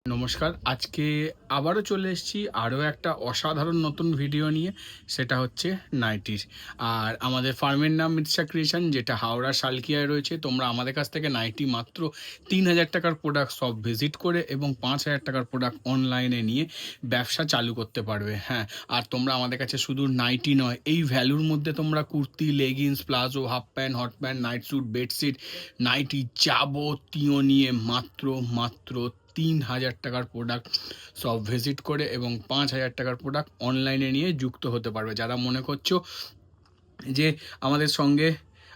নমস্কার। আজকে আবারও চলে এসেছি আরও একটা অসাধারণ নতুন ভিডিও নিয়ে। সেটা হচ্ছে নাইটির। আর আমাদের ফার্মের নাম মিতশা ক্রিয়েশন, যেটা হাওড়া শালকিয়ায় রয়েছে। তোমরা আমাদের কাছ থেকে নাইটি মাত্র ৩,০০০ টাকার প্রোডাক্ট সব ভিজিট করে এবং ৫,০০০ টাকার প্রোডাক্ট অনলাইনে নিয়ে ব্যবসা চালু করতে পারবে। হ্যাঁ, আর তোমরা আমাদের কাছে শুধু নাইটি নয়, এই ভ্যালুর মধ্যে তোমরা kurti, leggings, palazzo, half pant, hot pant, night suit, bedsheet, nightie যাবতীয় নিয়ে মাত্র ৩,০০০ টাকার প্রোডাক্ট সব ভিজিট করে এবং ৫,০০০ টাকার প্রোডাক্ট অনলাইনে নিয়ে যুক্ত হতে পারবে। যারা মনে করছো যে আমাদের সঙ্গে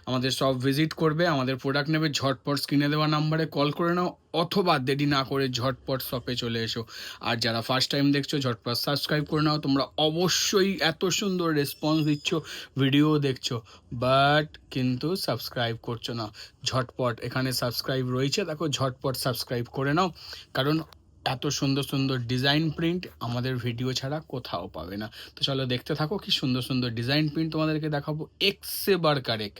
আমাদের সব ভিজিট করবে, আমাদের প্রোডাক্ট নেবে, ঝটপট স্ক্রিনে দেওয়া নাম্বারে কল করে নাও, অথবা দেরি না করে ঝটপট শপে চলে এসো। আর যারা ফার্স্ট টাইম দেখছো, ঝটপট সাবস্ক্রাইব করে নাও। তোমরা অবশ্যই এত সুন্দর রেসপন্স দিচ্ছ, ভিডিও দেখছো, বাট কিন্তু সাবস্ক্রাইব করছো না। ঝটপট এখানে সাবস্ক্রাইব রয়েছে, দেখো, ঝটপট সাবস্ক্রাইব করে নাও। কারণ এত সুন্দর সুন্দর ডিজাইন প্রিন্ট আমাদের ভিডিও ছাড়া কোথাও পাবে না। তো চলো দেখতে থাকো, কি সুন্দর সুন্দর ডিজাইন প্রিন্ট তোমাদেরকে দেখাবো, এক্সে বারকার এক,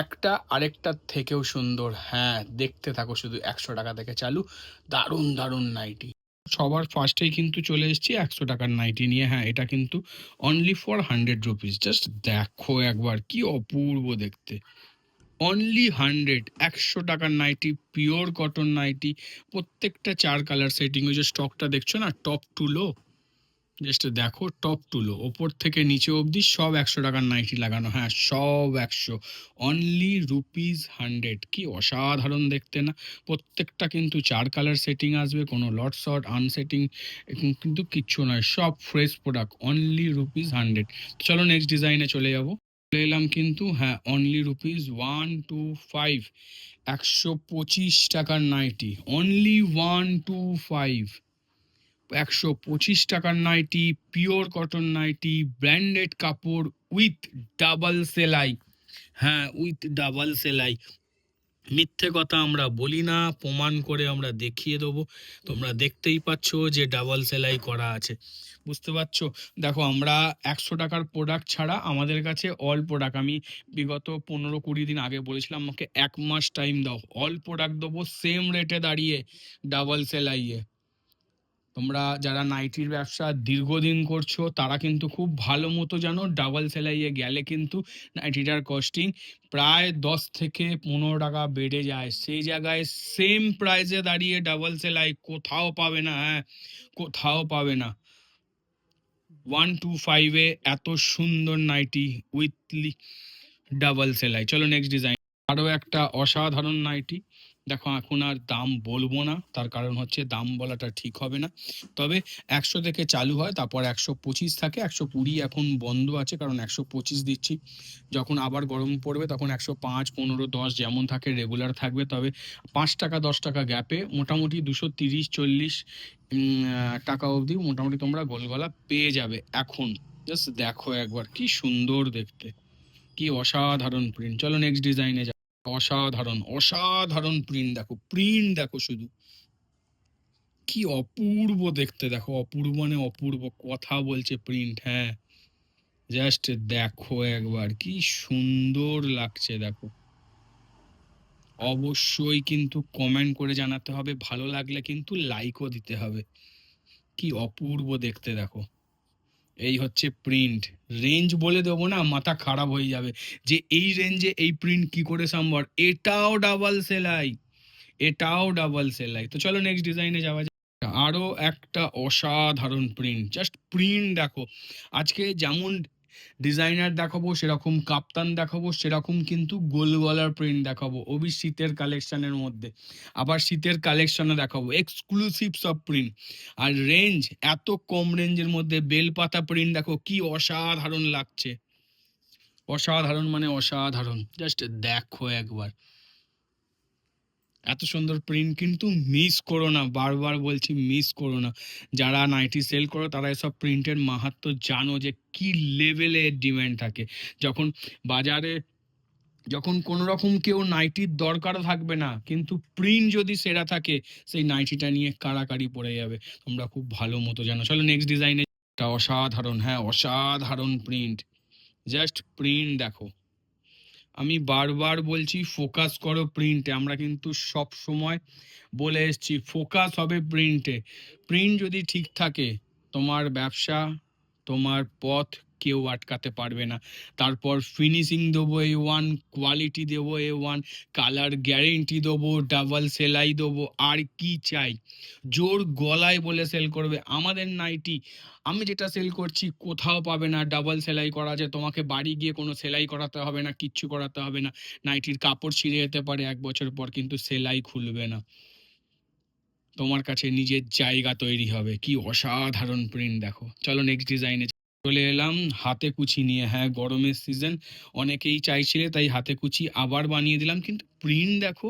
একটা আরেকটার থেকেও সুন্দর। হ্যাঁ, দেখতে থাকো শুধু। ১০০ টাকা থেকে চালু দারুণ দারুণ নাইটি। সবার ফার্স্টেই কিন্তু চলে এসেছি ১০০ টাকার নাইটি নিয়ে। হ্যাঁ, এটা কিন্তু অনলি ফর 100 রুপিস। জাস্ট দেখো একবার, কি অপূর্ব দেখতে। অনলি ১০০ টাকার নাইটি, পিওর কটন নাইটি, প্রত্যেকটা ৪ কালার সেটিং। ওই যে স্টকটা দেখছো না, টপ টু লো, জাস্ট দেখো, টপ টু লো, ওপর থেকে নিচে অবধি সব ১০০ টাকার নাইটি লাগানো। হ্যাঁ, সব ১০০, অনলি রুপিস ১০০। কি অসাধারণ দেখতে না? প্রত্যেকটা কিন্তু ৪ কালার সেটিং আসবে, কোনো লট শট আনসেটিং কিন্তু কিচ্ছু নয়, সব ফ্রেশ প্রোডাক্ট, অনলি রুপিস ১০০। চলো নেক্সট ডিজাইনে চলে যাবো। চলে এলাম কিন্তু, হ্যাঁ, অনলি রুপিস ১২৫, ১২৫ টাকার নাইটি, অনলি ১২৫। ১২৫ টাকার nightie, pure cotton nightie, branded কাপড়, উইথ ডাবল সেলাই। হ্যাঁ, উইথ ডাবল সেলাই। মিথ্যে কথা আমরা বলি না, প্রমাণ করে আমরা দেখিয়ে দেবো। তোমরা দেখতেই পাচ্ছ যে ডাবল সেলাই করা আছে, বুঝতে পারছো? দেখো, আমরা ১০০ টাকার প্রোডাক্ট ছাড়া আমাদের কাছে অল প্রোডাক্ট, আমি বিগত ১৫-২০ দিন আগে বলেছিলাম আমাকে ১ মাস টাইম দাও, অল প্রোডাক্ট দেবো সেম রেটে দাঁড়িয়ে, ডাবল সেলাইয়ে। তোমরা যারা নাইটির ব্যবসা দীর্ঘদিন করছো তারা কিন্তু খুব ভালো মতো জানো, ডাবল সেলাইয়ে গেলে কিন্তু নাইটিটার কস্টিং প্রায় ১০ থেকে ১৫ টাকা বেড়ে যায়। সেই জায়গায় সেম প্রাইসে দাঁড়িয়ে ডাবল সেলাই কোথাও পাবে না। হ্যাঁ, কোথাও পাবে না। 125-এ এত সুন্দর নাইটি উইথলি ডাবল সেলাই। চলো নেক্সট ডিজাইন। আরও একটা অসাধারণ নাইটি। দেখো, এখন আর দাম বলবো না, তার কারণ হচ্ছে দাম বলাটা ঠিক হবে না। তবে ১০০ থেকে চালু হয়, তারপর ১২৫ থাকে, ১২০ এখন বন্ধ আছে, কারণ ১২৫ দিচ্ছি। যখন আবার গরম পড়বে তখন ১০৫, ১৫, ১০ যেমন থাকে রেগুলার থাকবে। তবে ৫ টাকা ১০ টাকা গ্যাপে মোটামুটি ২৩০-৪০ টাকা অবধি মোটামুটি তোমরা গোলগলা পেয়ে যাবে এখন। জাস্ট দেখো একবার, কি সুন্দর দেখতে, কি অসাধারণ প্রিন্ট। চলো নেক্সট ডিজাইনে যাও। অসাধারণ অসাধারণ প্রিন্ট দেখো, প্রিন্ট দেখো শুধু, কি অপূর্ব দেখতে। দেখো, অপূর্ব মানে অপূর্ব, কথা বলছে প্রিন্ট। হ্যাঁ, জাস্ট দেখো একবার, কি সুন্দর লাগছে দেখো। অবশ্যই কিন্তু কমেন্ট করে জানাতে হবে, ভালো লাগলে কিন্তু লাইকও দিতে হবে। কি অপূর্ব দেখতে দেখো। এই হচ্ছে প্রিন্ট। রেঞ্জ বলে দেবো না, মাথা খারাপ হয়ে যাবে যে এই রেঞ্জে এই প্রিন্ট কি করে সম্ভব। এটাও ডাবল সেলাই, এটাও ডাবল সেলাই। তো চলো নেক্সট ডিজাইনে যাওয়া যাক। আরো একটা অসাধারণ প্রিন্ট, জাস্ট প্রিন্ট দেখো। আজকে যেমন ডিজাইনার দেখাবো, সেরকম কাপ্তান দেখাবো, সেরকম কিন্তু গোল গলার প্রিন্ট দেখাবো, ওবি শীতের কালেকশনের মধ্যে। আবার শীতের কালেকশনে দেখাবো এক্সক্লুসিভ সব প্রিন্ট। আর রেঞ্জ এত কম রেঞ্জের মধ্যে বেলপাতা প্রিন্ট দেখো, কি অসাধারণ লাগছে। অসাধারণ মানে অসাধারণ, জাস্ট দেখো একবার। এত সুন্দর প্রিন্ট কিন্তু মিস করো না, বারবার বলছি মিস করো না। যারা নাইটি সেল করো তারা এসব প্রিন্টের মাহাত্ম্য জানো, যে কি লেভেলের ডিমান্ড থাকে। যখন বাজারে, যখন কোনো রকম কেউ নাইটির দরকার থাকবে না, কিন্তু প্রিন্ট যদি সেরা থাকে, সেই নাইটিটা নিয়ে কাড়াকাড়ি পড়ে যাবে। তোমরা খুব ভালো মতো জানো। চলো নেক্সট ডিজাইনে। এটা অসাধারণ, হ্যাঁ, অসাধারণ প্রিন্ট। জাস্ট প্রিন্ট দেখো, আমি বারবার বলছি ফোকাস করো প্রিন্টে, আমরা কিন্তু সব সময় বলে এসেছি ফোকাস হবে প্রিন্টে। প্রিন্ট যদি ঠিক থাকে তোমার ব্যবসা, তোমার পথ কেউ আটকাতে পারবে না। তারপর ফিনিশিং দেবো A1, কোয়ালিটি দেবো A1, কালার গ্যারেন্টি দেবো, ডাবল সেলাই দেবো, আর কি চাই? জোর গলায় বলে সেল করবে আমাদের নাইটি। আমি যেটা সেল করছি কোথাও পাবে না, ডাবল সেলাই করা আছে, তোমাকে বাড়ি গিয়ে কোনো সেলাই করাতে হবে না, কিচ্ছু করাতে হবে না। নাইটির কাপড় ছিঁড়ে যেতে পারে 1 বছর পর, কিন্তু সেলাই খুলবে না। তোমার কাছে নিজের জায়গা তৈরি হবে। কি অসাধারণ প্রিন্ট দেখো। চলো নেক্সট ডিজাইনে চলে এলাম হাতে কুচি নিয়ে। হ্যাঁ, গরমের সিজন, অনেকেই চাইছিলে তাই হাতে কুচি আবার বানিয়ে দিলাম, কিন্তু প্রিন্ট দেখো।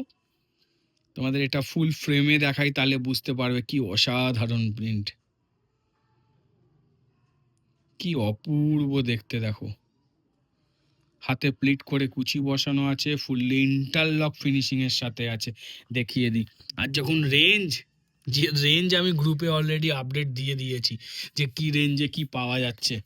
তোমাদের এটা ফুল ফ্রেমে দেখাই তাহলে বুঝতে পারবে কি অসাধারণ প্রিন্ট, কি অপূর্ব দেখতে দেখো। হাতে প্লিট করে কুচি বসানো আছে, ফুললি ইন্টারলক ফিনিশিং এর সাথে আছে। দেখিয়ে দিই। আর যখন রেঞ্জ, যে রেঞ্জ আমি গ্রুপে অলরেডি আপডেট দিয়ে দিয়েছি যে কি রেঞ্জে কি পাওয়া যাচ্ছে,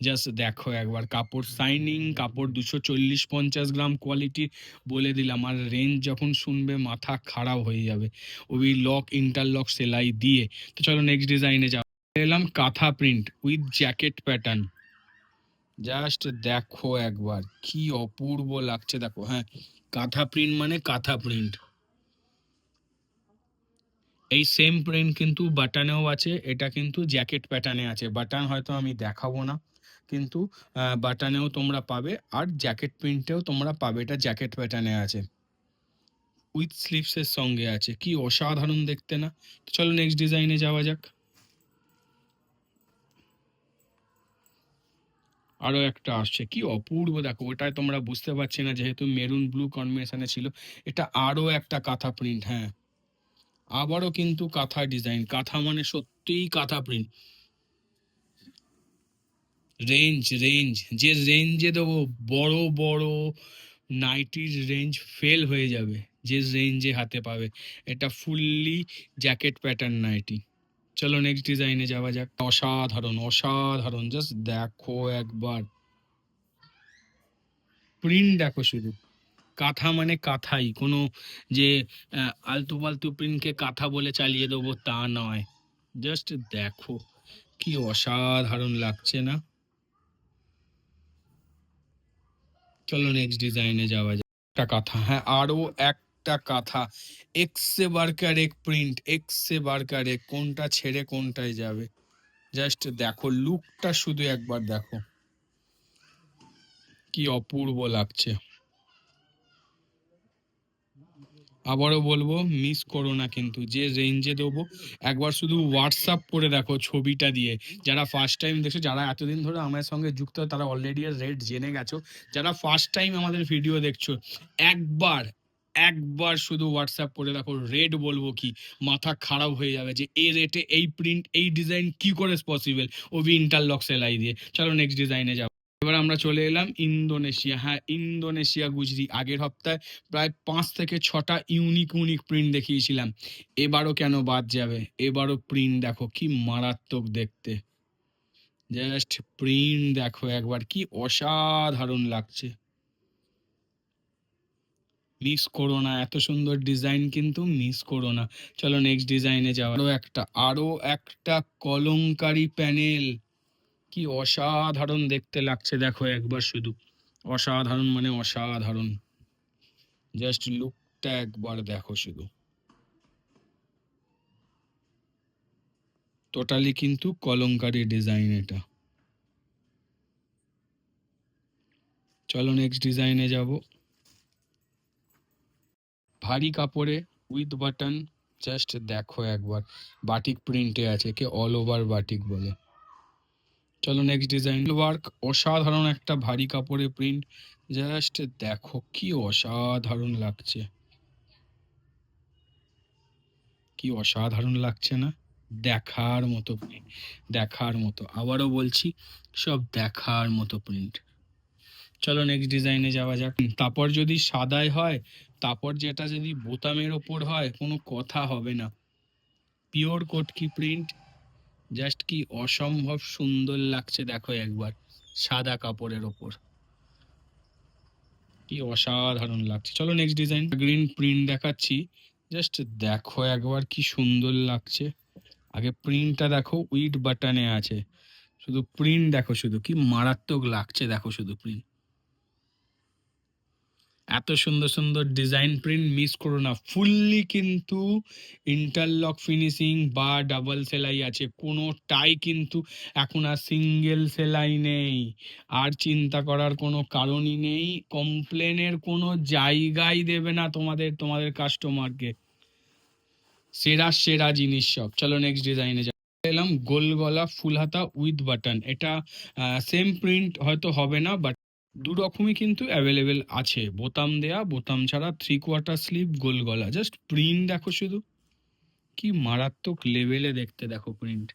জাস্ট দেখো একবার। কাপড় শাইনিং, কাপড় 240-50 গ্রাম কোয়ালিটি, বলে দিলাম। আর রেঞ্জ যখন শুনবে মাথা খারাপ হয়ে যাবে, ওই লক ইন্টারলক সেলাই দিয়ে। তো চলো নেক্সট ডিজাইনে যাও। এলাম কাঁথা print with jacket pattern. Just দেখো একবার কি অপূর্ব লাগছে দেখো। হ্যাঁ, কাঁথা প্রিন্ট মানে কাঁথা প্রিন্ট। এই সেম প্রিন্ট কিন্তু বাটনেও আছে, এটা কিন্তু জ্যাকেট প্যাটার্নে আছে। বাটন হয়তো আমি দেখাবো না, কিন্তু বাটনেও তোমরা পাবে, আর জ্যাকেট প্রিন্টেও তোমরা পাবে। এটা জ্যাকেট প্যাটার্নে আছে, উইথ স্লিভসের সঙ্গে আছে। কি অসাধারণ দেখতে না? তো চলো নেক্সট ডিজাইনে যাওয়া যাক। আরো একটা আসছে, কি অপূর্ব দেখো। ওটাই তোমরা বুঝতে পারছি না যেহেতু মেরুন ব্লু কম্বিনেশনে ছিল। এটা আরো একটা কাঁথা প্রিন্ট। হ্যাঁ, আবারও কিন্তু কাঁথা ডিজাইন। কাঁথা মানে সত্যিই কাঁথা প্রিন্ট। রেঞ্জ, যে রেঞ্জে দেবো, বড় বড় নাইটির রেঞ্জ ফেল হয়ে যাবে যে রেঞ্জে হাতে পাবে। এটা ফুললি জ্যাকেট প্যাটার্ন নাইটি। চলো নেক্সট ডিজাইনে যাওয়া যাক। অসাধারণ অসাধারণ, জাস্ট দেখো একবার। প্রিন্ট দেখো শুধু। কাঁথা মানে কাঁথাই, কোনো যে আলতু ফালতু প্রিন্টকে কাঁথা বলে চালিয়ে দেবো তা নয়। জাস্ট দেখো কি অসাধারণ লাগছে না? চলো নেক্সট ডিজাইনে যাওয়া যাক। একটা কাঁথা, হ্যাঁ আরো একটা কাঁথা। এক্সে বার্কার এক প্রিন্ট, এক্সে বার্কার এক, কোনটা ছেড়ে কোনটায় যাবে? জাস্ট দেখো লুকটা শুধু একবার দেখো, কি অপূর্ব লাগছে। আবারও বলবো মিস করো না, কিন্তু যে রেঞ্জে দেবো একবার শুধু হোয়াটসঅ্যাপ করে দেখো ছবিটা দিয়ে। যারা ফার্স্ট টাইম দেখছো, যারা এতদিন ধরে আমার সঙ্গে যুক্ত, তারা অলরেডি রেট জেনে গেছো। যারা ফার্স্ট টাইম আমাদের ভিডিও দেখছো, একবার একবার শুধু হোয়াটসঅ্যাপ করে দেখো। রেট বলবো কি, মাথা খারাপ হয়ে যাবে যে এই রেটে এই প্রিন্ট এই ডিজাইন কি করে পসিবল, ওবি ইন্টারলক সেলাই দিয়ে। চলো নেক্সট ডিজাইনে যাও। এবার আমরা চলে এলাম ইন্দোনেশিয়া। হ্যাঁ, ইন্দোনেশিয়া গুজরি। আগের সপ্তাহে প্রায় 5 থেকে 6টা ইউনিক ইউনিক প্রিন্ট দেখিয়েছিলাম, এবারও কেন বাদ যাবে? এবারও প্রিন্ট দেখো কি মারাত্মক দেখতে। জাস্ট প্রিন্ট দেখো একবার, কি অসাধারণ লাগছে। মিস করো না, এত সুন্দর ডিজাইন কিন্তু মিস করো না। চলো নেক্সট ডিজাইনে যাওয়া। আরো একটা কলমকারি প্যানেল। কি অসাধারণ দেখতে লাগছে দেখো একবার শুধু। অসাধারণ মানে অসাধারণ, জাস্ট লুকটা একবার দেখো শুধু। টোটালি কিন্তু কলমকারি ডিজাইন এটা। চলো নেক্সট ডিজাইনে যাব। ভারী কাপড়ে উইথ বাটন, জাস্ট দেখো একবার। বাটিক প্রিন্টে আছে, কে অল ওভার বাটিক বলে। চলো নেক্সট ডিজাইন। ওয়ার্ক, অসাধারণ একটা ভারী কাপড়ে প্রিন্ট। জাস্ট দেখো কি অসাধারণ লাগছে, কি অসাধারণ লাগছে না? দেখার মতো প্রিন্ট, দেখার মতো। আবারও বলছি, সব দেখার মতো প্রিন্ট। চলো নেক্সট ডিজাইনে যাওয়া যাক। তারপর যদি সাদায় হয়, তারপর যেটা যদি বোতামের ওপর হয়, কোনো কথা হবে না। পিওর কটকি প্রিন্ট, জাস্ট কি অসম্ভব সুন্দর লাগছে দেখো একবার, সাদা কাপড়ের ওপর। কি অসাধারণ লাগছে। চলো নেক্সট ডিজাইন, গ্রিন প্রিন্ট দেখাচ্ছি। জাস্ট দেখো একবার কি সুন্দর লাগছে। আগে প্রিন্টটা দেখো, উইড বাটনে আছে। শুধু প্রিন্ট দেখো, শুধু কি মারাত্মক লাগছে দেখো শুধু প্রিন্ট। এত সুন্দর সুন্দর ডিজাইন প্রিন্ট মিস করো না। ফুললি কিন্তু ইন্টারলক ফিনিশিং বা ডাবল সেলাই আছে, কোনোটাই কিন্তু এখন আর সিঙ্গেল সেলাই নেই। আর চিন্তা করার কোনো কারণই নেই, কমপ্লেনের কোনো জায়গাই দেবে না তোমাদের কাস্টমারকে। সেরা সেরা জিনিস সব। চলো নেক্সট ডিজাইনে এলাম, গোল গলা ফুল হাতা উইথ বাটন। এটা সেম প্রিন্ট হয়তো হবে না, বাট দু রকমই কিন্তু অ্যাভেলেবেল আছে, বোতাম দেয়া বোতাম ছাড়া, 3/4 স্লিভ গোল গলা। জাস্ট প্রিন্ট দেখো শুধু, কি মারাত্মক লেভেলে দেখতে দেখো প্রিন্ট।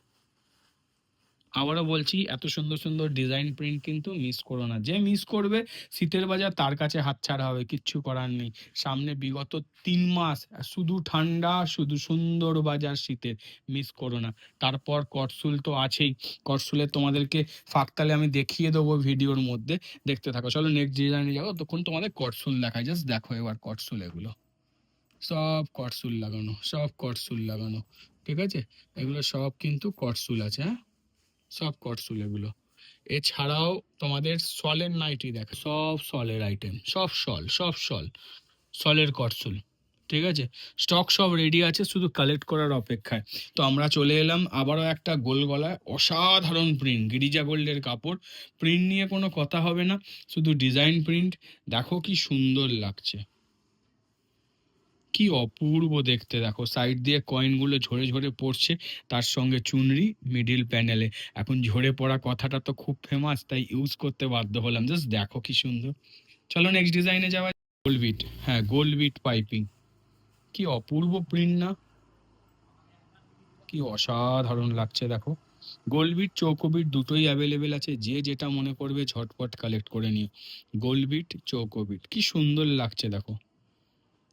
আবারও বলছি, এত সুন্দর সুন্দর ডিজাইন প্রিন্ট কিন্তু মিস করো না। যে মিস করবে শীতের বাজার তার কাছে হাতছাড়া হবে, কিচ্ছু করার নেই। সামনে বিগত 3 মাস শুধু ঠান্ডা, শুধু সুন্দর বাজার শীতের, মিস করো না। তারপর করসুল তো আছেই, করসুলে তোমাদেরকে ফাঁকতালে আমি দেখিয়ে দেবো ভিডিওর মধ্যে, দেখতে থাকো। চলো নেক্সট ডিজাইনে যাবো, তখন তোমাদের করসুল দেখায়। জাস্ট দেখো এবার করসুল, এগুলো সব করসুল লাগানো, সব করসুল লাগানো, ঠিক আছে? এগুলো সব কিন্তু করসুল আছে, হ্যাঁ, সব কটসুল এগুলো। এছাড়াও তোমাদের সলের নাইটি দেখো, সব সলের আইটেম, সব সল, সব সল, সলের কটসুল, ঠিক আছে? স্টক সব রেডি আছে, শুধু কালেক্ট করার অপেক্ষায়। তো আমরা চলে এলাম আবারও একটা গোল গলায়, অসাধারণ প্রিন্ট, গিরিজা গোল্ডের কাপড়। প্রিন্ট নিয়ে কোনো কথা হবে না, শুধু ডিজাইন প্রিন্ট দেখো কি সুন্দর লাগছে, কি অপূর্ব দেখতে দেখো। সাইড দিয়ে কয়েনগুলো ঝরে ঝরে পড়ছে, তার সঙ্গে চুনরি মিডিল প্যানেলে। এখন ঝরে পড়া কথাটা তো খুব ফেমাস, তাই ইউজ করতে বাধ্য হলাম। জাস্ট দেখো কি সুন্দর। চলো নেক্সট ডিজাইনে যাওয়া। গোল্ড বিট, হ্যাঁ গোল্ড বিট পাইপিং, কি অপূর্ব প্রিন্ট না, কি অসাধারণ লাগছে দেখো। গোল্ড বিট চৌকো বিট দুটোই অ্যাভেলেবেল আছে, যে যেটা মনে করবে ঝটপট কালেক্ট করে নিও। গোল্ড বিট চৌকো বিট, কি সুন্দর লাগছে দেখো।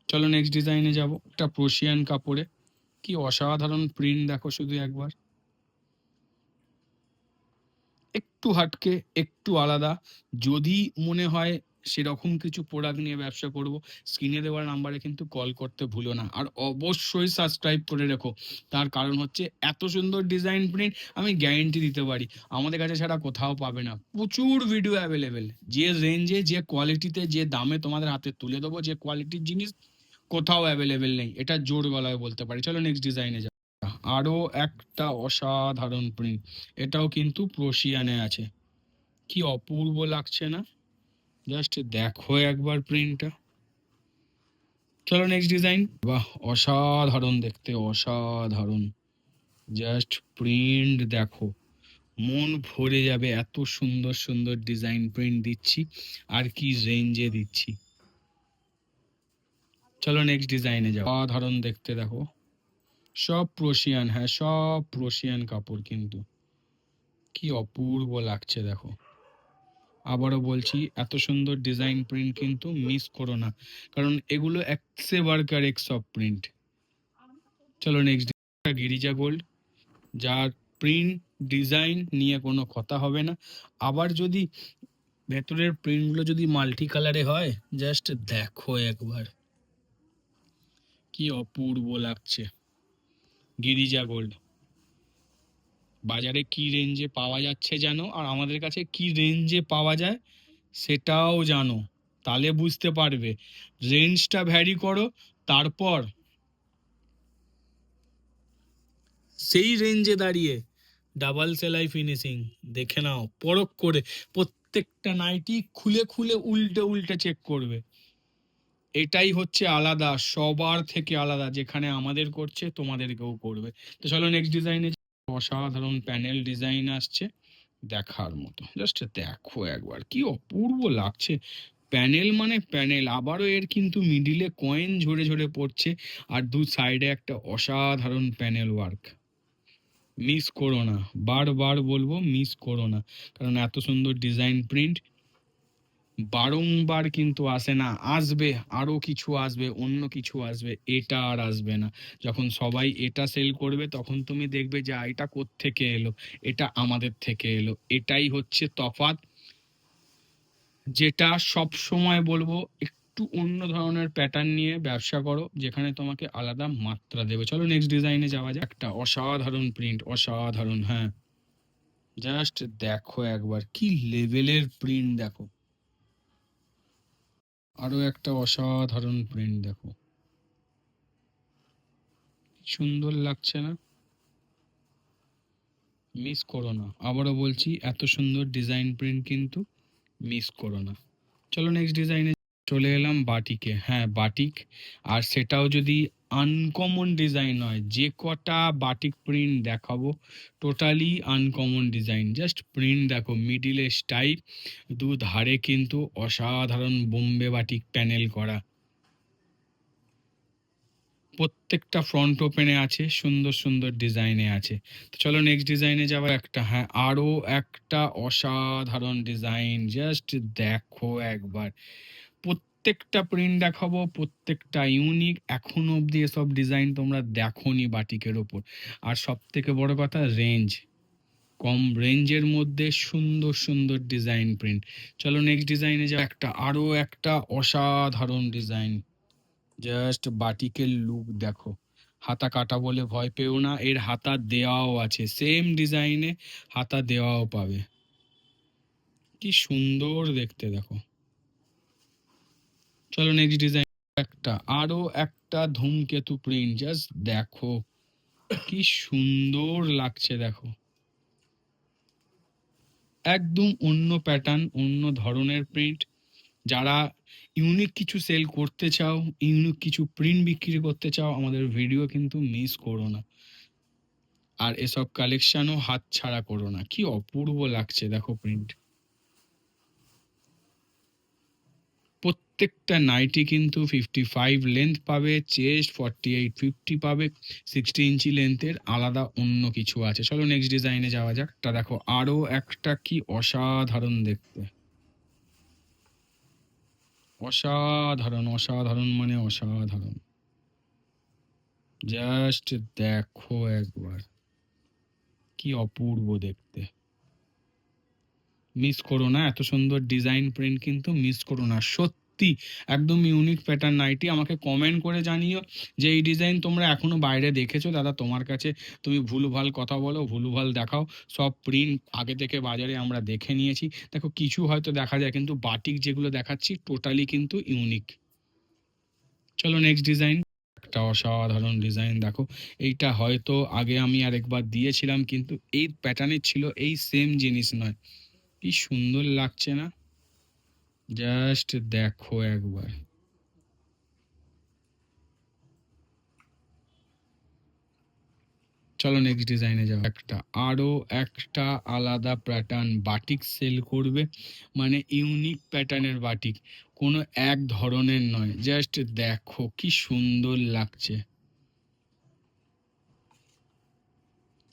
চলো নেক্সট ডিজাইনে যাব, একটা প্রশিয়ান কাপড়ে, কি অসাধারণ প্রিন্ট দেখো শুধু একবার। একটু হাটকে, একটু আলাদা। যদি মনে হয় সেরকম কিছু প্রোডাক্ট নিয়ে ব্যবসা করব, স্ক্রিনে দেওয়ার নাম্বারে কিন্তু কল করতে ভুলো না। আর অবশ্যই সাবস্ক্রাইব করে রেখো, তার কারণ হচ্ছে এত সুন্দর ডিজাইন প্রিন্ট আমি গ্যারেন্টি দিতে পারি আমাদের কাছে ছাড়া কোথাও পাবে না। প্রচুর ভিডিও অ্যাভেলেবেল, যে রেঞ্জে, যে কোয়ালিটিতে, যে দামে তোমাদের হাতে তুলে দেবো, যে কোয়ালিটির জিনিস কোথাও অ্যাভেলেবেল নেই, এটা জোর গলায় বলতে পারি। চলো নেক্সট ডিজাইনে যাও। আরো একটা অসাধারণ প্রিন্ট, এটাও কিন্তু প্রশিয়ানে আছে, কি অপূর্ব লাগছে না? জাস্ট দেখো একবার প্রিন্টটা। চলো নেক্সট ডিজাইন, বাহ অসাধারণ দেখতে, অসাধারণ। জাস্ট প্রিন্ট দেখো, মন ভরে যাবে, এত সুন্দর সুন্দর ডিজাইন প্রিন্ট দিচ্ছি, আর কি রেঞ্জে দিচ্ছি। চলো নেক্সট ডিজাইনে যাও। অসাধারণ দেখতে দেখো, সব প্রশিয়ান, হ্যাঁ সব প্রশিয়ান কাপড় কিন্তু, কি অপূর্ব লাগছে দেখো। আবারও বলছি, এত সুন্দর ডিজাইন প্রিন্ট কিন্তু মিস করো না, কারণ এগুলো একসে বার্কার এক সব প্রিন্ট। চলো নেক্সট, গিরিজা গোল্ড, যার প্রিন্ট ডিজাইন নিয়ে কোনো কথা হবে না। আবার যদি ভেতরের প্রিন্টগুলো যদি মাল্টি কালারে হয়, জাস্ট দেখো একবার, কি অপূর্ব লাগছে। গিরিজা গোল্ড বাজারে কি রেঞ্জে পাওয়া যাচ্ছে জানো, আর আমাদের কাছে কি রেঞ্জে পাওয়া যায় সেটাও জানো, তাহলে বুঝতে পারবে। রেঞ্জটা ভ্যারি করো, তারপর সেই রেঞ্জে দাঁড়িয়ে ডাবল সেলাই ফিনিশিং দেখে নাও পরখ করে। প্রত্যেকটা নাইটি খুলে খুলে উল্টে উল্টে চেক করবে। এটাই হচ্ছে আলাদা, সবার থেকে আলাদা, যেখানে আমাদের করছে তোমাদেরকেও করবে। তো চলো নেক্সট ডিজাইনে। অসাধারণ প্যানেল ডিজাইন আসছে, দেখার মতো। জাস্ট দেখো একবার, কি অপূর্ব লাগছে। প্যানেল মানে প্যানেল, আবারও এর কিন্তু মিডিলে কয়েন ঝরে ঝরে পড়ছে, আর দু সাইডে একটা অসাধারণ প্যানেল ওয়ার্ক। মিস করো না, বারবার বলবো মিস করো না, কারণ এত সুন্দর ডিজাইন প্রিন্ট বারংবার কিন্তু আসে না। আসবে আরো কিছু, আসবে অন্য কিছু আসবে, এটা আর আসবে না। যখন সবাই এটা সেল করবে তখন তুমি দেখবে যে এটা কোত্থেকে এলো, এটা আমাদের থেকে এলো। এটাই হচ্ছে তফাৎ। যেটা সব সময় বলবো, একটু অন্য ধরনের প্যাটার্ন নিয়ে ব্যবসা করো, যেখানে তোমাকে আলাদা মাত্রা দেবে। চলো নেক্সট ডিজাইনে যাওয়া যাক। একটা অসাধারণ প্রিন্ট, অসাধারণ, হ্যাঁ, জাস্ট দেখো একবার কি লেভেলের প্রিন্ট দেখো। আরো একটা অসাধারণ প্রিন্ট দেখো, সুন্দর লাগছে না? মিস করো না, আবারও বলছি, এত সুন্দর ডিজাইন প্রিন্ট কিন্তু মিস করো না। চলো নেক্সট ডিজাইনে চলে এলাম, বাটিকে। হ্যাঁ, বাটিক, আর সেটাও যদি আনকমন ডিজাইন হয়। যে কটা বাটিক প্রিন্ট দেখাবো totally uncommon design. Just print দেখো, মিডিলে স্টাইপ, দু ধারে কিন্তু অসাধারণ বোম্বে বাটিক প্যানেল করা। প্রত্যেকটা ফ্রন্ট ওপেনে আছে, সুন্দর সুন্দর ডিজাইনে আছে। তো চলো নেক্সট ডিজাইনে যাবো। একটা, হ্যাঁ, আরো একটা অসাধারণ ডিজাইন, জাস্ট দেখো একবার। প্রত্যেকটা প্রিন্ট দেখাবো, প্রত্যেকটা ইউনিক। এখনো অবধি এসব ডিজাইন তোমরা দেখোনি বাটিকের ওপর। আর সব থেকে বড় কথা, রেঞ্জ কম, রেঞ্জের মধ্যে সুন্দর সুন্দর ডিজাইন প্রিন্ট। চলো নেক্সট ডিজাইনে যাও। একটা, আরো একটা অসাধারণ ডিজাইন, জাস্ট বাটিকের লুক দেখো। হাতা কাটা বলে ভয় পেও না, এর হাতা দেওয়াও আছে, সেম ডিজাইনে হাতা দেওয়াও পাবে। কি সুন্দর দেখতে দেখো। চলো নেক্সট ডিজাইন। একটা, আরো একটা ধূমকেতু প্রিন্ট, জাস্ট দেখো কি সুন্দর লাগছে দেখো। একদম অন্য প্যাটার্ন, অন্য ধরনের প্রিন্ট। যারা ইউনিক কিছু সেল করতে চাও, ইউনিক কিছু প্রিন্ট বিক্রি করতে চাও, আমাদের ভিডিও কিন্তু মিস করো না। আর এসব কালেকশনও হাত ছাড়া করো না। কি অপূর্ব লাগছে দেখো প্রিন্ট। প্রত্যেকটা নাইটি কিন্তু 55 লেন্থ পাবে, চেস্ট 48-50 পাবে, 60 ইঞ্চি লেন্থের আলাদা অন্য কিছু আছে। চলো নেক্সট ডিজাইনে যাওয়া যাক। তা দেখো আরো একটা, কি অসাধারণ দেখতে, অসাধারণ, অসাধারণ মানে অসাধারণ। জাস্ট দেখো একবার, কি অপূর্ব দেখতে। মিস করো না, এত সুন্দর ডিজাইন প্রিন্ট কিন্তু মিস করো না। সত্যি একদম ইউনিক প্যাটার্ন নাইটি। আমাকে কমেন্ট করে জানিও যে এই ডিজাইন তোমরা এখনো বাইরে দেখেছো দাদা, তোমার কাছে তুমি ভুলভাল কথা বলো, ভুলভাল দেখাও। সব প্রিন্ট আগে থেকে বাজারে আমরা দেখে নিয়েছি। দেখো কিছু হয়তো দেখা যায়, কিন্তু বাটিক যেগুলো দেখাচ্ছি টোটালি কিন্তু ইউনিক। চলো নেক্সট ডিজাইন। একটা অসাধারণ ডিজাইন দেখো। এইটা হয়তো আগে আমি আরেকবার দিয়েছিলাম, কিন্তু এই প্যাটার্নের ছিল, এই সেম জিনিস নয়। কি সুন্দর লাগছে না? জাস্ট দেখো একবার। চলো নেক্সট ডিজাইনে যাও। একটা, আরো একটা আলাদা প্যাটার্ন বাটিক সেল করবে, মানে ইউনিক প্যাটার্নের বাটিক, কোনো এক ধরনের নয়। জাস্ট দেখো কি সুন্দর লাগছে।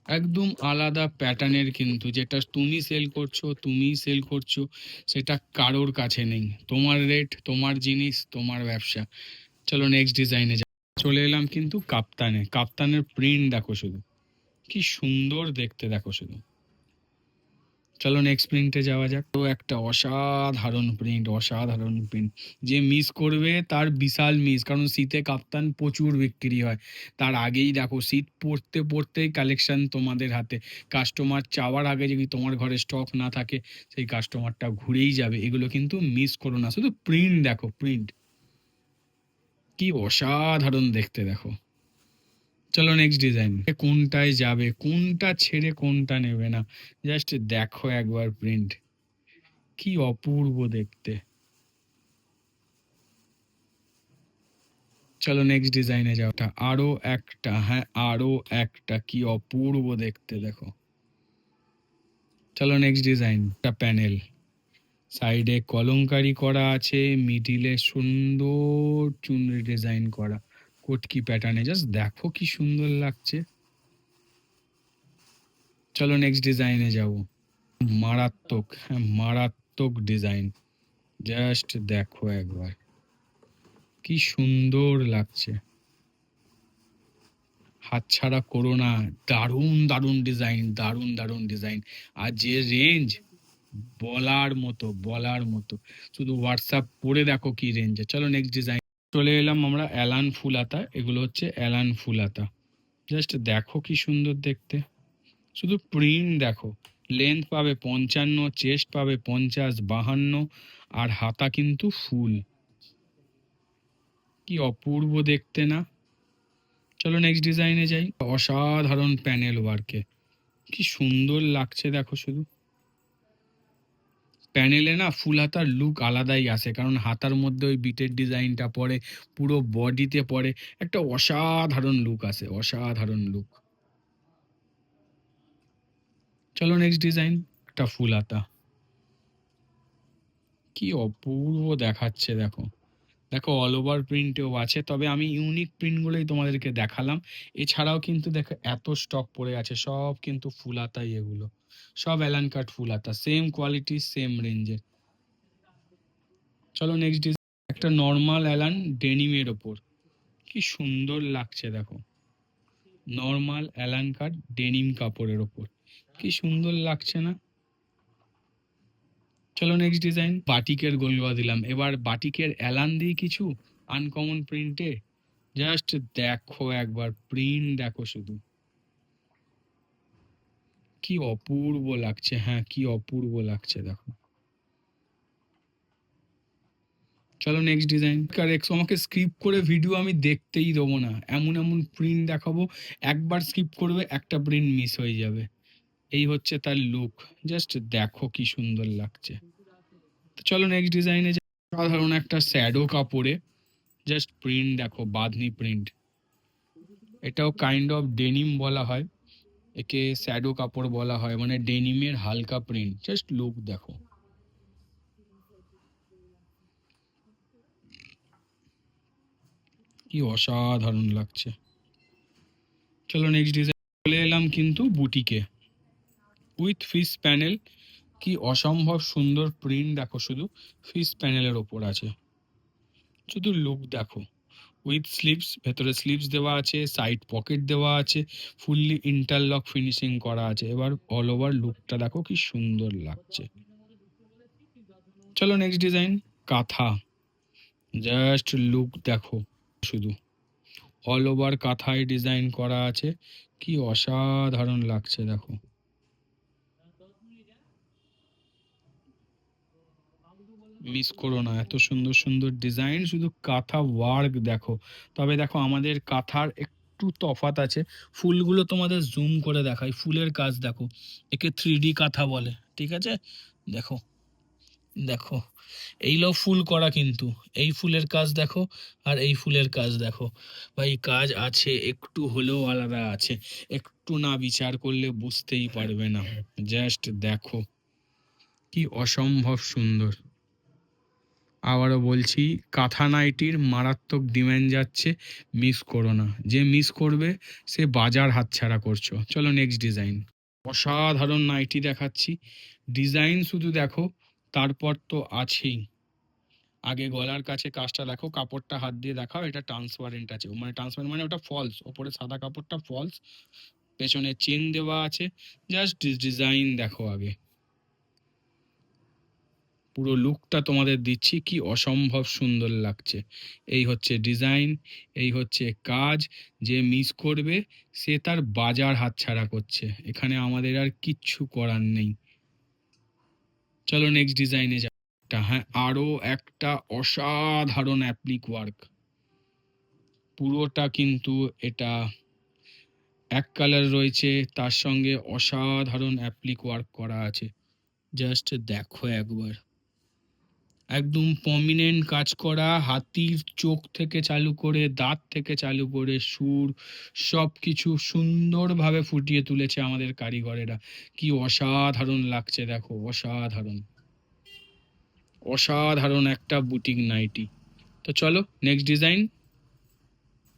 একদম আলাদা প্যাটার্নের কিন্তু, যেটা তুমি সেল করছো, তুমিই সেল করছো, সেটা কারোর কাছে নেই। তোমার রেট, তোমার জিনিস, তোমার ব্যবসা। চলো নেক্সট ডিজাইনে যাও। চলে এলাম কিন্তু কাপ্তানে। কাপ্তানের প্রিন্ট দেখো শুধু, কি সুন্দর দেখতে দেখো শুধু। চলো নেক্সট প্রিন্টে যাওয়া যাক। তো একটা অসাধারণ প্রিন্ট, অসাধারণ প্রিন্ট। যে মিস করবে তার বিশাল মিস, কারণ শীতে কাপ্তান প্রচুর বিক্রি হয়। তার আগেই দেখো, শীত পড়তে পড়তেই কালেকশন তোমাদের হাতে। কাস্টমার চাওয়ার আগে যদি তোমার ঘরে স্টক না থাকে, সেই কাস্টমারটা ঘুরেই যাবে। এগুলো কিন্তু মিস করো না। শুধু প্রিন্ট দেখো, প্রিন্ট কি অসাধারণ দেখতে দেখো। চলো নেক্সট ডিজাইন। কোনটায় যাবে, কোনটা ছেড়ে কোনটা নেবে না, জাস্ট দেখো একবার প্রিন্ট, কি অপূর্ব দেখতে। চলো নেক্সট ডিজাইনে যাও। আরো একটা, হ্যাঁ, আরো একটা, কি অপূর্ব দেখতে দেখো। চলো নেক্সট ডিজাইন। একটা প্যানেল, সাইডে কলমকারি করা আছে, মিডিলে সুন্দর চুনরি ডিজাইন করা, কটকি প্যাটার্নে। জাস্ট দেখো কি সুন্দর লাগছে। চলো নেক্সট ডিজাইনে যাবো। মারাত্মক, হ্যাঁ, মারাত্মক ডিজাইন। জাস্ট দেখো একবার, কি সুন্দর লাগছে। হাতছাড়া করো না। দারুণ দারুণ ডিজাইন, দারুণ দারুণ ডিজাইন। আর যে রেঞ্জ, বলার মতো, বলার মতো। শুধু হোয়াটসঅ্যাপ করে দেখো কি রেঞ্জে। চলো নেক্সট ডিজাইন। চলে এলাম আমরা অ্যালান ফুল হাতা। এগুলো হচ্ছে অ্যালান ফুল হাতা। জাস্ট দেখো কি সুন্দর দেখতে। শুধু প্রিন্ট দেখো। লেন্থ পাবে 55, চেস্ট পাবে 50, 52, আর হাতা কিন্তু ফুল। কি অপূর্ব দেখতে না? চলো নেক্সট ডিজাইনে যাই। অসাধারণ প্যানেল ওয়ার্কে, কি সুন্দর লাগছে দেখো শুধু। প্যানেলে না ফুল হাতার লুক আলাদাই আসে, কারণ হাতার মধ্যে ওই বিটের ডিজাইনটা পড়ে, পুরো বডিতে পড়ে, একটা অসাধারণ লুক আসে, অসাধারণ লুক। চলো নেক্সট ডিজাইন। একটা ফুল হাতা, কি অপূর্ব দেখাচ্ছে দেখো। দেখো অল ওভার প্রিন্টেও আছে, তবে আমি ইউনিক প্রিন্টগুলোই তোমাদেরকে দেখালাম। এছাড়াও কিন্তু দেখো এত স্টক পড়ে আছে, সব কিন্তু ফুল হাতাই এগুলো। সব অ্যালান কাট ফুল হাতা, সেম কোয়ালিটি, সেম রেঞ্জের। চলো নেক্সট ডিজাইন। একটা নর্মাল অ্যালান ডেনিমের ওপর, কি সুন্দর লাগছে দেখো। নর্মাল অ্যালান কাট ডেনিম কাপড়ের ওপর, কি সুন্দর লাগছে না? চলো নেক্সট ডিজাইন। বাটিকের গলগা দিলাম, এবার বাটিকের অ্যালান দিই কিছু আনকমন প্রিন্টে। জাস্ট দেখো একবার, প্রিন্ট দেখো শুধু, কি অপূর্ব লাগছে। হ্যাঁ, কি অপূর্ব লাগছে দেখো। চলো নেক্সট ডিজাইন। আমাকে স্কিপ করে ভিডিও আমি দেখতেই দেবো না, এমন এমন প্রিন্ট দেখাবো, একবার স্কিপ করবে একটা প্রিন্ট মিস হয়ে যাবে। এই হচ্ছে তার লুক, জাস্ট দেখো কি সুন্দর লাগছে। তো চলো নেক্সট ডিজাইনে। সাধারণ একটা শ্যাডো কাপড়ে, জাস্ট প্রিন্ট দেখো, বাঁধনি প্রিন্ট। এটাও কাইন্ড অফ ডেনিম বলা হয়, একে শ্যাডো কাপড় বলা হয়, মানে ডেনিমের হালকা প্রিন্ট। জাস্ট লুক দেখো, কি অসাধারণ লাগছে। চলো নেক্সট ডিজাইন। চলে এলাম কিন্তু বুটিকে, উইথ ফিশ প্যানেল। কি অসম্ভব সুন্দর প্রিন্ট দেখো শুধু, ফিশ প্যানেলের ওপর আছে। শুধু লুক দেখো, উইথ স্লিভস, ভেতরে স্লিভস দেওয়া আছে, সাইড পকেট দেওয়া আছে, ফুললি ইন্টারলক ফিনিশিং করা আছে। এবার অল ওভার লুকটা দেখো কি সুন্দর লাগছে। চলো নেক্সট ডিজাইন। কাঁথা, জাস্ট লুক দেখো শুধু, অল ওভার কাঁথায় ডিজাইন করা আছে, কি অসাধারণ লাগছে দেখো। মিস করো না, এত সুন্দর সুন্দর ডিজাইন, শুধু কাঁথা ওয়ার্ক দেখো। তবে দেখো আমাদের কাঁথার একটু তফাৎ আছে, ফুলগুলো তোমাদের জুম করে দেখাই, ফুলের কাজ দেখো, একে 3D কাঁথা বলে, ঠিক আছে? দেখো, দেখো, এইগুলো ফুল করা কিন্তু, এই ফুলের কাজ দেখো, আর এই ফুলের কাজ দেখো, ভাই কাজ আছে, একটু হলেও আলাদা আছে, একটু না বিচার করলে বুঝতেই পারবে না। জাস্ট দেখো, কি অসম্ভব সুন্দর। আবারও বলছি, কাঁথা নাইটির মারাত্মক ডিমান্ড যাচ্ছে, মিস করো না। যে মিস করবে সে বাজার হাতছাড়া করছো। চলো নেক্সট ডিজাইন। অসাধারণ নাইটি দেখাচ্ছি, ডিজাইন শুধু দেখো, তারপর তো আছেই। আগে গলার কাছে কাজটা দেখো, কাপড়টা হাত দিয়ে দেখাও, এটা ট্রান্সপারেন্ট আছে, মানে ট্রান্সপারেন্ট মানে ওটা ফলস, ওপরে সাদা কাপড়টা ফলস, পেছনে চেন দেওয়া আছে। জাস্ট ডিজাইন দেখো আগে, পুরো লুকটা তোমাদের দিচ্ছি, কি অসম্ভব সুন্দর লাগছে। এই হচ্ছে ডিজাইন, এই হচ্ছে কাজ। যে মিস করবে সে তার বাজার হাতছাড়া করছে, এখানে আমাদের আর কিচ্ছু করার নেই। চলো নেক্সট ডিজাইনে যা। হ্যাঁ, আরো একটা অসাধারণ অ্যাপ্লিক ওয়ার্ক, পুরোটা কিন্তু এটা এক কালার রয়েছে, তার সঙ্গে অসাধারণ অ্যাপ্লিক ওয়ার্ক করা আছে। জাস্ট দেখো একবার, একদম প্রমিনেন্ট কাজ করা, হাতির চোখ থেকে চালু করে, দাঁত থেকে চালু করে, সুর, সব কিছু সুন্দরভাবে ফুটিয়ে তুলেছে আমাদের কারিগরেরা। কি অসাধারণ লাগছে দেখো, অসাধারণ, অসাধারণ একটা বুটিক নাইটি। তো চলো নেক্সট ডিজাইন।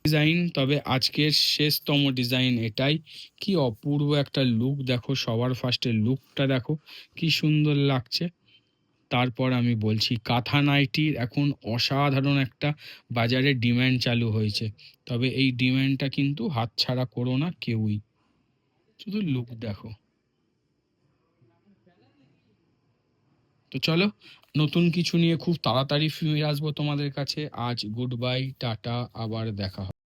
ডিজাইন, তবে আজকের শেষতম ডিজাইন এটাই। কি অপূর্ব একটা লুক দেখো, সবার ফার্স্টে লুকটা দেখো, কি সুন্দর লাগছে। তারপর আমি বলছি, কাঁথা নাইটির এখন অসাধারণ একটা বাজারে ডিম্যান্ড চালু হয়েছে, তবে এই ডিম্যান্ডটা কিন্তু হাতছাড়া করো না কেউই। শুধু লুক দেখো, তো চলো, নতুন কিছু নিয়ে খুব তাড়াতাড়ি ফিরে আসবো তোমাদের কাছে। আজ গুড বাই, টাটা, আবার দেখা হবে।